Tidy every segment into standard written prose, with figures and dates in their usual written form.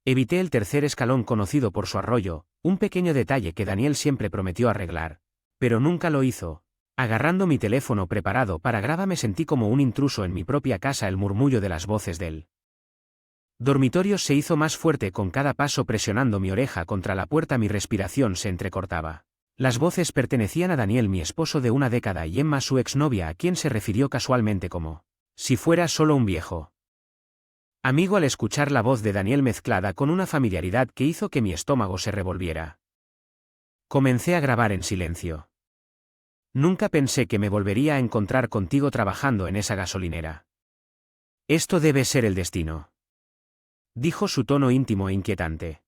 Evité el tercer escalón conocido por su arroyo, un pequeño detalle que Daniel siempre prometió arreglar. Pero nunca lo hizo. Agarrando mi teléfono preparado para grabar me sentí como un intruso en mi propia casa. El murmullo de las voces del dormitorio se hizo más fuerte con cada paso presionando mi oreja contra la puerta. Mi respiración se entrecortaba. Las voces pertenecían a Daniel, mi esposo de una década, y Emma, su exnovia, a quien se refirió casualmente como si fuera solo un viejo amigo. Al escuchar la voz de Daniel mezclada con una familiaridad que hizo que mi estómago se revolviera, comencé a grabar en silencio. Nunca pensé que me volvería a encontrar contigo trabajando en esa gasolinera. Esto debe ser el destino, dijo su tono íntimo e inquietante.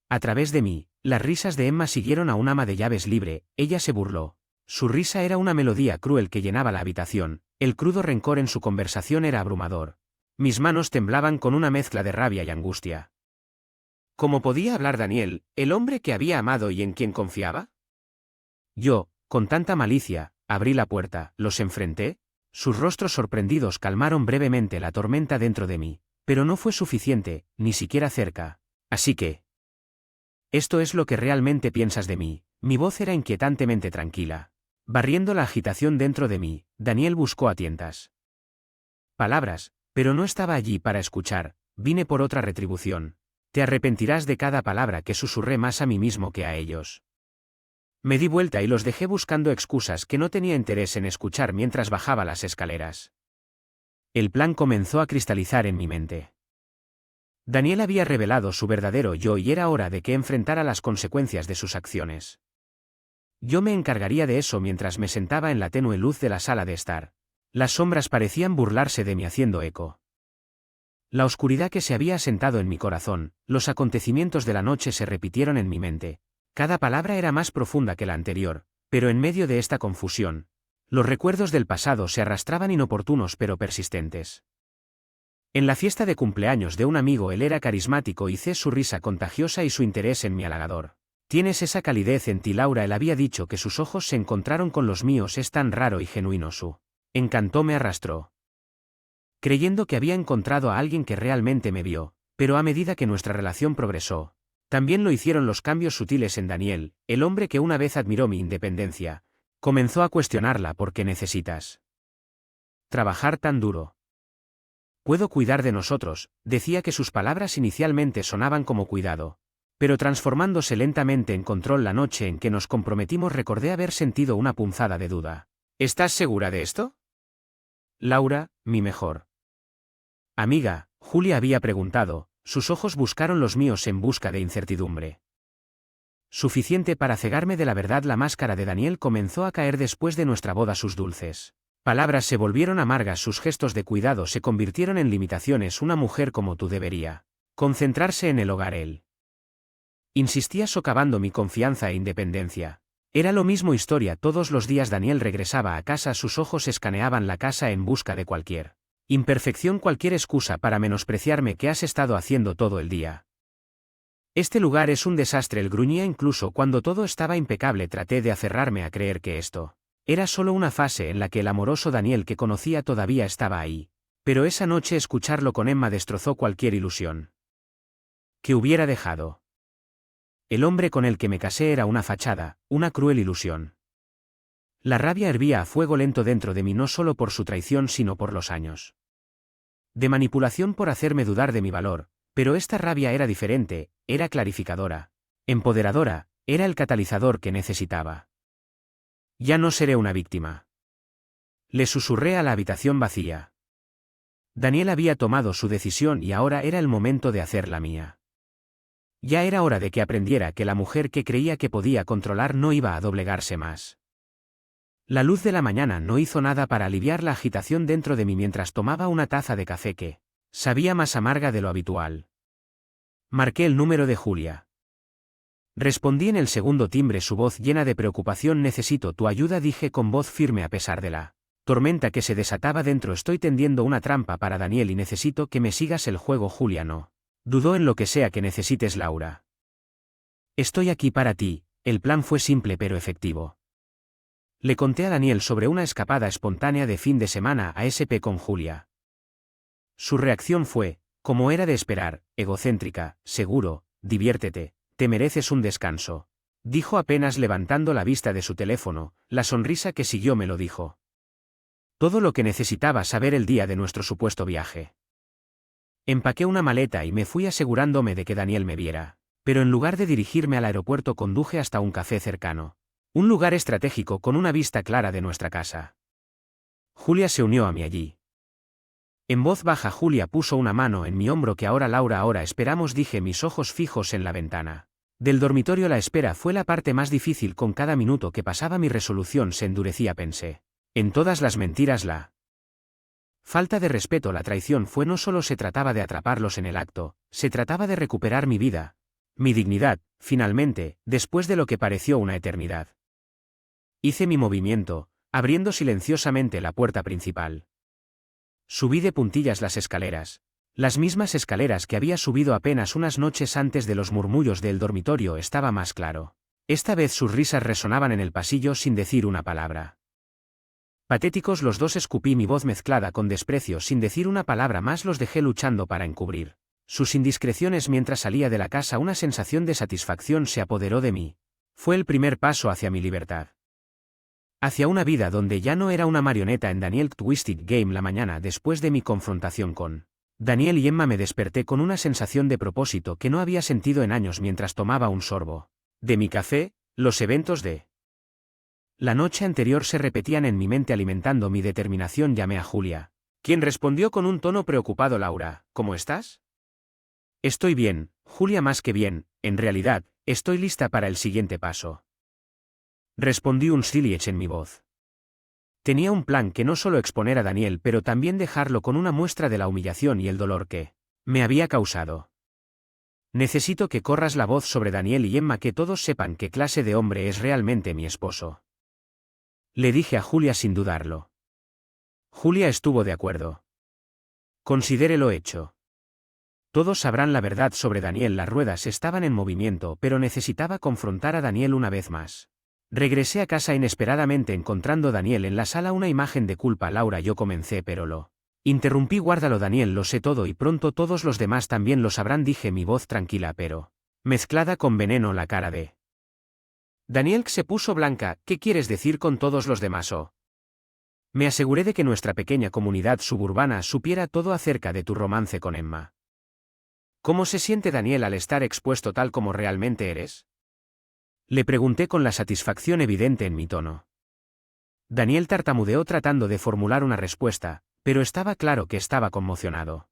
A través de mí, las risas de Emma siguieron a un ama de llaves libre. Ella se burló. Su risa era una melodía cruel que llenaba la habitación. El crudo rencor en su conversación era abrumador. Mis manos temblaban con una mezcla de rabia y angustia. ¿Cómo podía hablar Daniel, el hombre que había amado y en quien confiaba? Yo, con tanta malicia, abrí la puerta, los enfrenté. Sus rostros sorprendidos calmaron brevemente la tormenta dentro de mí, pero no fue suficiente, ni siquiera cerca. Así que... ¿esto es lo que realmente piensas de mí? Mi voz era inquietantemente tranquila. Barriendo la agitación dentro de mí, Daniel buscó a tientas palabras, pero no estaba allí para escuchar. Vine por otra retribución. Te arrepentirás de cada palabra que susurré, más a mí mismo que a ellos. Me di vuelta y los dejé buscando excusas que no tenía interés en escuchar mientras bajaba las escaleras. El plan comenzó a cristalizar en mi mente. Daniel había revelado su verdadero yo y era hora de que enfrentara las consecuencias de sus acciones. Yo me encargaría de eso. Mientras me sentaba en la tenue luz de la sala de estar, las sombras parecían burlarse de mí haciendo eco. La oscuridad que se había asentado en mi corazón, los acontecimientos de la noche se repitieron en mi mente. Cada palabra era más profunda que la anterior, pero en medio de esta confusión, los recuerdos del pasado se arrastraban, inoportunos pero persistentes. En la fiesta de cumpleaños de un amigo él era carismático y su risa contagiosa y su interés en mí halagador. Tienes esa calidez en ti, Laura. Él había dicho que sus ojos se encontraron con los míos. Es tan raro y genuino. Su encanto me arrastró, creyendo que había encontrado a alguien que realmente me vio, pero a medida que nuestra relación progresó, también lo hicieron los cambios sutiles en Daniel. El hombre que una vez admiró mi independencia, comenzó a cuestionarla. ¿Por qué necesitas trabajar tan duro? Puedo cuidar de nosotros, decía. Que sus palabras inicialmente sonaban como cuidado, pero transformándose lentamente en control. La noche en que nos comprometimos recordé haber sentido una punzada de duda. ¿Estás segura de esto? Laura, mi mejor amiga, Julia había preguntado. Sus ojos buscaron los míos en busca de incertidumbre suficiente para cegarme de la verdad. La máscara de Daniel comenzó a caer después de nuestra boda. Sus dulces palabras se volvieron amargas, sus gestos de cuidado se convirtieron en limitaciones. Una mujer como tú debería concentrarse en el hogar. Él insistía, socavando mi confianza e independencia. Era lo mismo historia todos los días. Daniel regresaba a casa, sus ojos escaneaban la casa en busca de cualquier imperfección, cualquier excusa para menospreciarme. ¿Qué has estado haciendo todo el día? Este lugar es un desastre. Él gruñía. Incluso cuando todo estaba impecable traté de aferrarme a creer que esto era solo una fase en la que el amoroso Daniel que conocía todavía estaba ahí. Pero esa noche escucharlo con Emma destrozó cualquier ilusión que hubiera dejado. El hombre con el que me casé era una fachada, una cruel ilusión. La rabia hervía a fuego lento dentro de mí, no solo por su traición sino por los años de manipulación, por hacerme dudar de mi valor. Pero esta rabia era diferente, era clarificadora, empoderadora, era el catalizador que necesitaba. Ya no seré una víctima. Le susurré a la habitación vacía. Daniel había tomado su decisión y ahora era el momento de hacer la mía. Ya era hora de que aprendiera que la mujer que creía que podía controlar no iba a doblegarse más. La luz de la mañana no hizo nada para aliviar la agitación dentro de mí mientras tomaba una taza de café que sabía más amarga de lo habitual. Marqué el número de Julia. Respondí en el segundo timbre, su voz llena de preocupación. Necesito tu ayuda, dije con voz firme a pesar de la tormenta que se desataba dentro. Estoy tendiendo una trampa para Daniel y necesito que me sigas el juego. Julia no dudó. En lo que sea que necesites, Laura. Estoy aquí para ti. El plan fue simple pero efectivo. Le conté a Daniel sobre una escapada espontánea de fin de semana a SP con Julia. Su reacción fue, como era de esperar, egocéntrica, seguro, diviértete, te mereces un descanso. Dijo apenas levantando la vista de su teléfono, la sonrisa que siguió me lo dijo. Todo lo que necesitaba saber el día de nuestro supuesto viaje. Empaqué una maleta y me fui asegurándome de que Daniel me viera, pero en lugar de dirigirme al aeropuerto conduje hasta un café cercano. Un lugar estratégico con una vista clara de nuestra casa. Julia se unió a mí allí. En voz baja Julia puso una mano en mi hombro. Que ahora Laura, ahora esperamos, dije, mis ojos fijos en la ventana. Del dormitorio la espera fue la parte más difícil. Con cada minuto que pasaba mi resolución se endurecía. Pensé. En todas las mentiras, la falta de respeto, la traición fue. No solo se trataba de atraparlos en el acto, se trataba de recuperar mi vida, mi dignidad, finalmente, después de lo que pareció una eternidad. Hice mi movimiento, abriendo silenciosamente la puerta principal. Subí de puntillas las escaleras, las mismas escaleras que había subido apenas unas noches antes. De los murmullos del dormitorio estaba más claro. Esta vez sus risas resonaban en el pasillo sin decir una palabra. Patéticos los dos, escupí mi voz mezclada con desprecio. Sin decir una palabra más los dejé luchando para encubrir sus indiscreciones mientras salía de la casa. Una sensación de satisfacción se apoderó de mí. Fue el primer paso hacia mi libertad. Hacia una vida donde ya no era una marioneta en Daniel Twisted Game. La mañana después de mi confrontación con Daniel y Emma me desperté con una sensación de propósito que no había sentido en años. Mientras tomaba un sorbo de mi café, los eventos de la noche anterior se repetían en mi mente alimentando mi determinación. Llamé a Julia, quien respondió con un tono preocupado. Laura, ¿cómo estás? Estoy bien, Julia, más que bien, en realidad, estoy lista para el siguiente paso. Respondí un silbido en mi voz. Tenía un plan que no solo exponer a Daniel, pero también dejarlo con una muestra de la humillación y el dolor que me había causado. Necesito que corras la voz sobre Daniel y Emma, que todos sepan qué clase de hombre es realmente mi esposo. Le dije a Julia sin dudarlo. Julia estuvo de acuerdo. Considérelo hecho. Todos sabrán la verdad sobre Daniel. Las ruedas estaban en movimiento, pero necesitaba confrontar a Daniel una vez más. Regresé a casa inesperadamente, encontrando a Daniel en la sala. Una imagen de culpa. Laura, yo comencé, pero lo interrumpí. Guárdalo, Daniel, lo sé todo y pronto todos los demás también lo sabrán, dije, mi voz tranquila pero mezclada con veneno. La cara de Daniel se puso blanca. ¿Qué quieres decir con todos los demás? Me aseguré de que nuestra pequeña comunidad suburbana supiera todo acerca de tu romance con Emma. ¿Cómo se siente Daniel al estar expuesto tal como realmente eres? Le pregunté con la satisfacción evidente en mi tono. Daniel tartamudeó tratando de formular una respuesta, pero estaba claro que estaba conmocionado.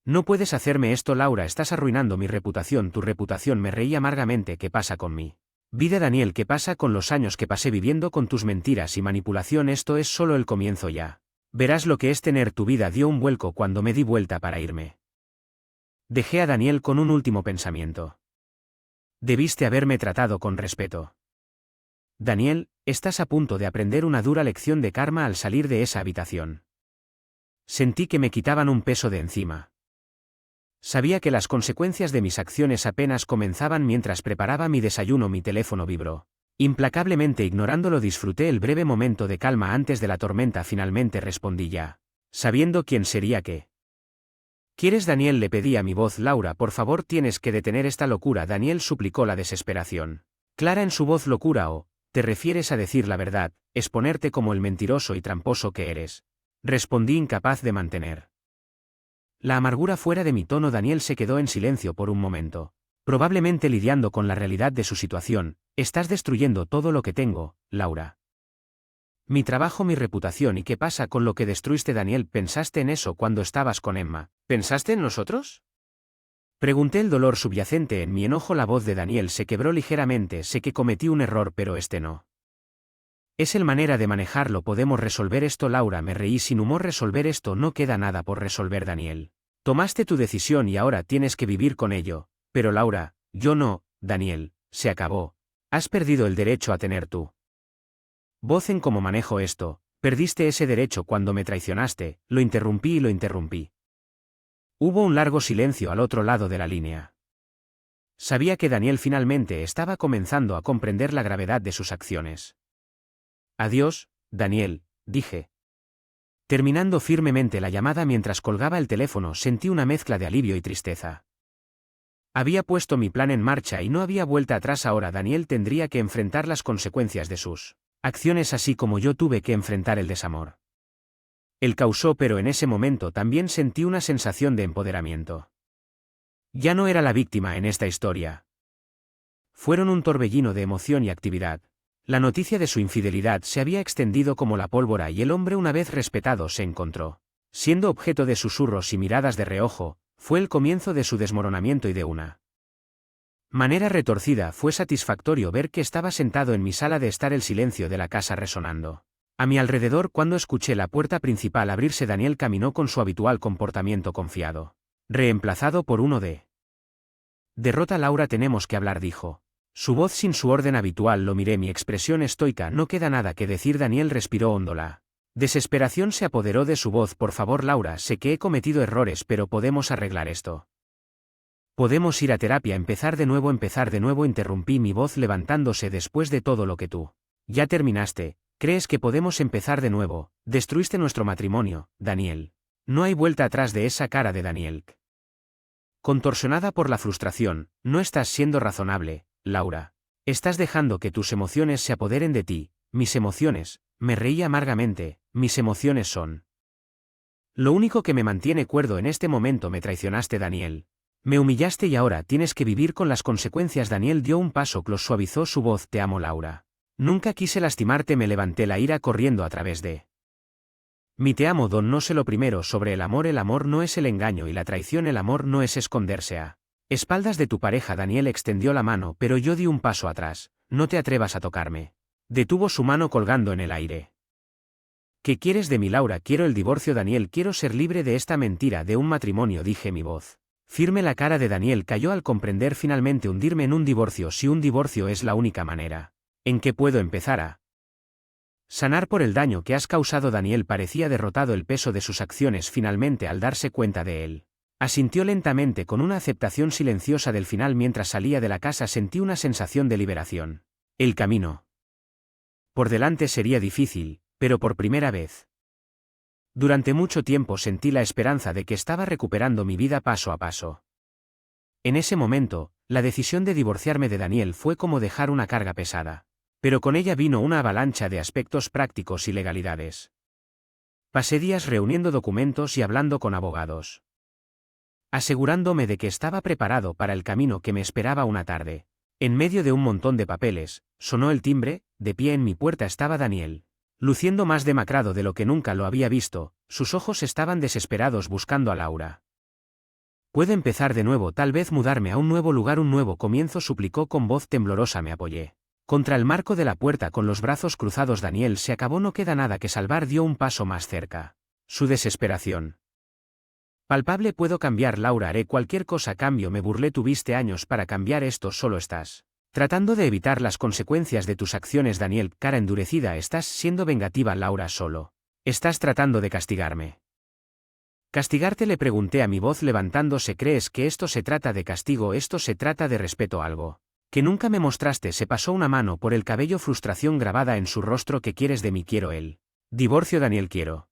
No puedes hacerme esto, Laura, estás arruinando mi reputación. Tu reputación. Me reí amargamente. ¿Qué pasa con mi vida, Daniel? ¿Qué pasa con los años que pasé viviendo con tus mentiras y manipulación? Esto es solo el comienzo, ya verás lo que es tener tu vida. Dio un vuelco cuando me di vuelta para irme. Dejé a Daniel con un último pensamiento. Debiste haberme tratado con respeto. Daniel, estás a punto de aprender una dura lección de karma al salir de esa habitación. Sentí que me quitaban un peso de encima. Sabía que las consecuencias de mis acciones apenas comenzaban. Mientras preparaba mi desayuno mi teléfono vibró. Implacablemente ignorándolo disfruté el breve momento de calma antes de la tormenta. Finalmente respondí, ya sabiendo quién sería. ¿Qué quieres, Daniel? Le pedí a mi voz. Laura, por favor, tienes que detener esta locura. Daniel suplicó, la desesperación clara en su voz. ¿Locura? ¿Te refieres a decir la verdad, exponerte como el mentiroso y tramposo que eres? Respondí, incapaz de mantener la amargura fuera de mi tono. Daniel se quedó en silencio por un momento, probablemente lidiando con la realidad de su situación. Estás destruyendo todo lo que tengo, Laura. Mi trabajo, mi reputación. ¿Y qué pasa con lo que destruiste, Daniel? ¿Pensaste en eso cuando estabas con Emma? ¿Pensaste en nosotros? Pregunté, el dolor subyacente en mi enojo. La voz de Daniel se quebró ligeramente. Sé que cometí un error, pero este no es el manera de manejarlo. Podemos resolver esto, Laura. Me reí sin humor. Resolver esto. No queda nada por resolver, Daniel. Tomaste tu decisión y ahora tienes que vivir con ello. Pero Laura, yo no, Daniel, se acabó. Has perdido el derecho a tener tu voz en cómo manejo esto. Perdiste ese derecho cuando me traicionaste. Lo interrumpí y lo interrumpí. Hubo un largo silencio al otro lado de la línea. Sabía que Daniel finalmente estaba comenzando a comprender la gravedad de sus acciones. Adiós, Daniel, dije. Terminando firmemente la llamada mientras colgaba el teléfono, sentí una mezcla de alivio y tristeza. Había puesto mi plan en marcha y no había vuelta atrás. Ahora Daniel tendría que enfrentar las consecuencias de sus acciones, así como yo tuve que enfrentar el desamor. Él causó, pero en ese momento también sentí una sensación de empoderamiento. Ya no era la víctima en esta historia. Fueron un torbellino de emoción y actividad. La noticia de su infidelidad se había extendido como la pólvora y el hombre, una vez respetado, se encontró siendo objeto de susurros y miradas de reojo. Fue el comienzo de su desmoronamiento y de una manera retorcida fue satisfactorio ver que estaba sentado en mi sala de estar, el silencio de la casa resonando a mi alrededor. Cuando escuché la puerta principal abrirse, Daniel caminó con su habitual comportamiento confiado, reemplazado por uno de derrota. Laura, tenemos que hablar, dijo. Su voz sin su orden habitual. Lo miré, mi expresión estoica. No queda nada que decir. Daniel respiró hondo. La desesperación se apoderó de su voz. Por favor, Laura, sé que he cometido errores, pero podemos arreglar esto. Podemos ir a terapia, empezar de nuevo, interrumpí, mi voz levantándose. Después de todo lo que tú ya terminaste, ¿crees que podemos empezar de nuevo? Destruiste nuestro matrimonio, Daniel. No hay vuelta atrás. De esa cara de Daniel, contorsionada por la frustración. No estás siendo razonable, Laura. Estás dejando que tus emociones se apoderen de ti. Mis emociones, me reí amargamente, mis emociones son lo único que me mantiene cuerdo en este momento. Me traicionaste, Daniel. Me humillaste y ahora tienes que vivir con las consecuencias. Daniel dio un paso, suavizó su voz. Te amo, Laura. Nunca quise lastimarte. Me levanté, la ira corriendo a través de mi te amo, Don. No sé lo primero sobre el amor. El amor no es el engaño y la traición. El amor no es esconderse a espaldas de tu pareja. Daniel extendió la mano, pero yo di un paso atrás. No te atrevas a tocarme. Detuvo su mano colgando en el aire. ¿Qué quieres de mí, Laura? Quiero el divorcio, Daniel. Quiero ser libre de esta mentira de un matrimonio, dije, mi voz firme. La cara de Daniel cayó al comprender finalmente hundirme en un divorcio. Si un divorcio es la única manera en que puedo empezar a sanar por el daño que has causado. Daniel parecía derrotado. El peso de sus acciones, finalmente, al darse cuenta de él, asintió lentamente con una aceptación silenciosa del final. Mientras salía de la casa sentí una sensación de liberación. El camino por delante sería difícil, pero por primera vez durante mucho tiempo sentí la esperanza de que estaba recuperando mi vida paso a paso. En ese momento, la decisión de divorciarme de Daniel fue como dejar una carga pesada, pero con ella vino una avalancha de aspectos prácticos y legalidades. Pasé días reuniendo documentos y hablando con abogados, asegurándome de que estaba preparado para el camino que me esperaba. Una tarde, en medio de un montón de papeles, sonó el timbre. De pie en mi puerta estaba Daniel, luciendo más demacrado de lo que nunca lo había visto. Sus ojos estaban desesperados buscando a Laura. ¿Puedo empezar de nuevo? Tal vez mudarme a un nuevo lugar, un nuevo comienzo, suplicó con voz temblorosa. Me apoyé contra el marco de la puerta con los brazos cruzados. Daniel, se acabó, no queda nada que salvar. Dio un paso más cerca. Su desesperación palpable. Puedo cambiar, Laura, haré cualquier cosa a cambio. Me burlé. Tuviste años para cambiar esto, solo estás tratando de evitar las consecuencias de tus acciones. Daniel, cara endurecida. Estás siendo vengativa, Laura, solo estás tratando de castigarme. ¿Castigarte?, le pregunté, a mi voz levantándose. ¿Crees que esto se trata de castigo? Esto se trata de respeto, algo que nunca me mostraste. Se pasó una mano por el cabello, frustración grabada en su rostro. ¿Qué quieres de mí? Quiero el divorcio, Daniel. Quiero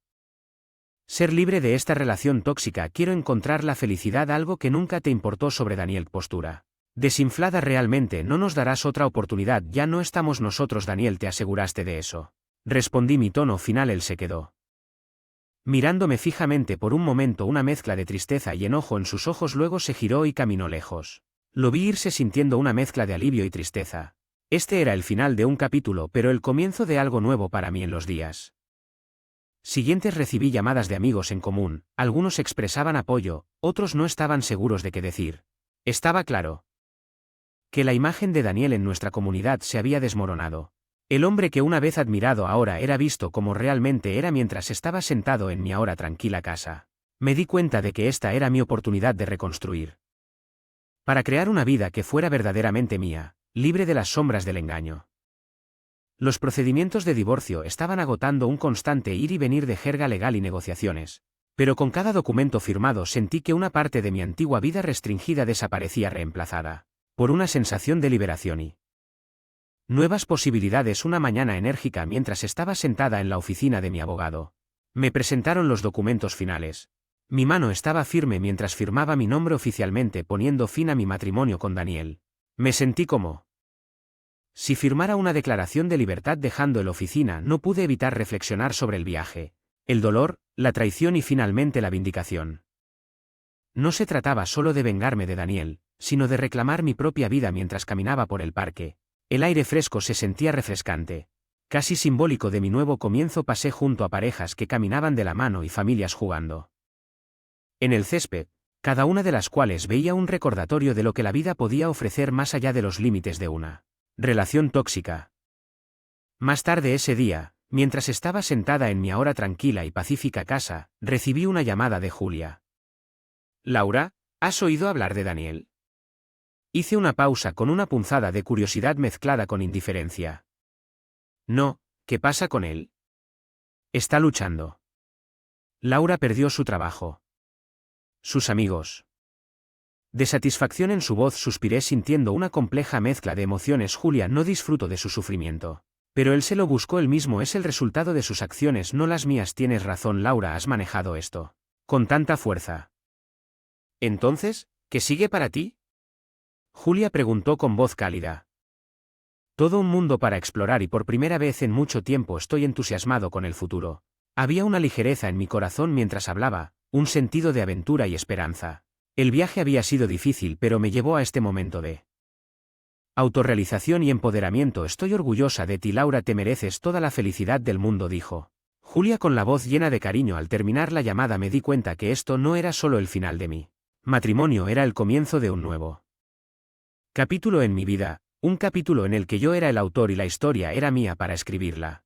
ser libre de esta relación tóxica. Quiero encontrar la felicidad, algo que nunca te importó. Sobre Daniel, postura desinflada. Realmente no nos darás otra oportunidad. Ya no estamos nosotros, Daniel. ¿Te aseguraste de eso? Respondí, mi tono final. Él se quedó mirándome fijamente por un momento, una mezcla de tristeza y enojo en sus ojos. Luego se giró y caminó lejos. Lo vi irse sintiendo una mezcla de alivio y tristeza. Este era el final de un capítulo, pero el comienzo de algo nuevo para mí. En los días siguientes recibí llamadas de amigos en común. Algunos expresaban apoyo, otros no estaban seguros de qué decir. Estaba claro que la imagen de Daniel en nuestra comunidad se había desmoronado. El hombre que una vez admirado ahora era visto como realmente era. Mientras estaba sentado en mi ahora tranquila casa, me di cuenta de que esta era mi oportunidad de reconstruir, para crear una vida que fuera verdaderamente mía, libre de las sombras del engaño. Los procedimientos de divorcio estaban agotando, un constante ir y venir de jerga legal y negociaciones, pero con cada documento firmado sentí que una parte de mi antigua vida restringida desaparecía, reemplazada por una sensación de liberación y nuevas posibilidades. Una mañana enérgica, mientras estaba sentada en la oficina de mi abogado, Me presentaron los documentos finales. Mi mano estaba firme mientras firmaba mi nombre oficialmente poniendo fin a mi matrimonio con Daniel. Me sentí como si firmara una declaración de libertad dejando la oficina. No pude evitar reflexionar sobre el viaje, el dolor, la traición y finalmente la vindicación. No se trataba solo de vengarme de Daniel, sino de reclamar mi propia vida mientras caminaba por el parque. El aire fresco se sentía refrescante. Casi simbólico de mi nuevo comienzo, pasé junto a parejas que caminaban de la mano y familias jugando en el césped, cada una de las cuales veía un recordatorio de lo que la vida podía ofrecer más allá de los límites de una relación tóxica. Más tarde ese día, mientras estaba sentada en mi ahora tranquila y pacífica casa, recibí una llamada de Julia. Laura, ¿has oído hablar de Daniel? Hice una pausa con una punzada de curiosidad mezclada con indiferencia. No, ¿qué pasa con él? Está luchando. Laura perdió su trabajo. Sus amigos. De satisfacción en su voz suspiré sintiendo una compleja mezcla de emociones. Julia, no disfruto de su sufrimiento. Pero él se lo buscó él mismo, es el resultado de sus acciones, no las mías. Tienes razón, Laura, has manejado esto con tanta fuerza. Entonces, ¿qué sigue para ti? Julia preguntó con voz cálida. Todo un mundo para explorar y por primera vez en mucho tiempo estoy entusiasmado con el futuro. Había una ligereza en mi corazón mientras hablaba, un sentido de aventura y esperanza. El viaje había sido difícil, pero me llevó a este momento de autorrealización y empoderamiento. Estoy orgullosa de ti, Laura, te mereces toda la felicidad del mundo, dijo Julia con la voz llena de cariño. Al terminar la llamada me di cuenta que esto no era solo el final de mi matrimonio, era el comienzo de un nuevo capítulo en mi vida, un capítulo en el que yo era el autor y la historia era mía para escribirla.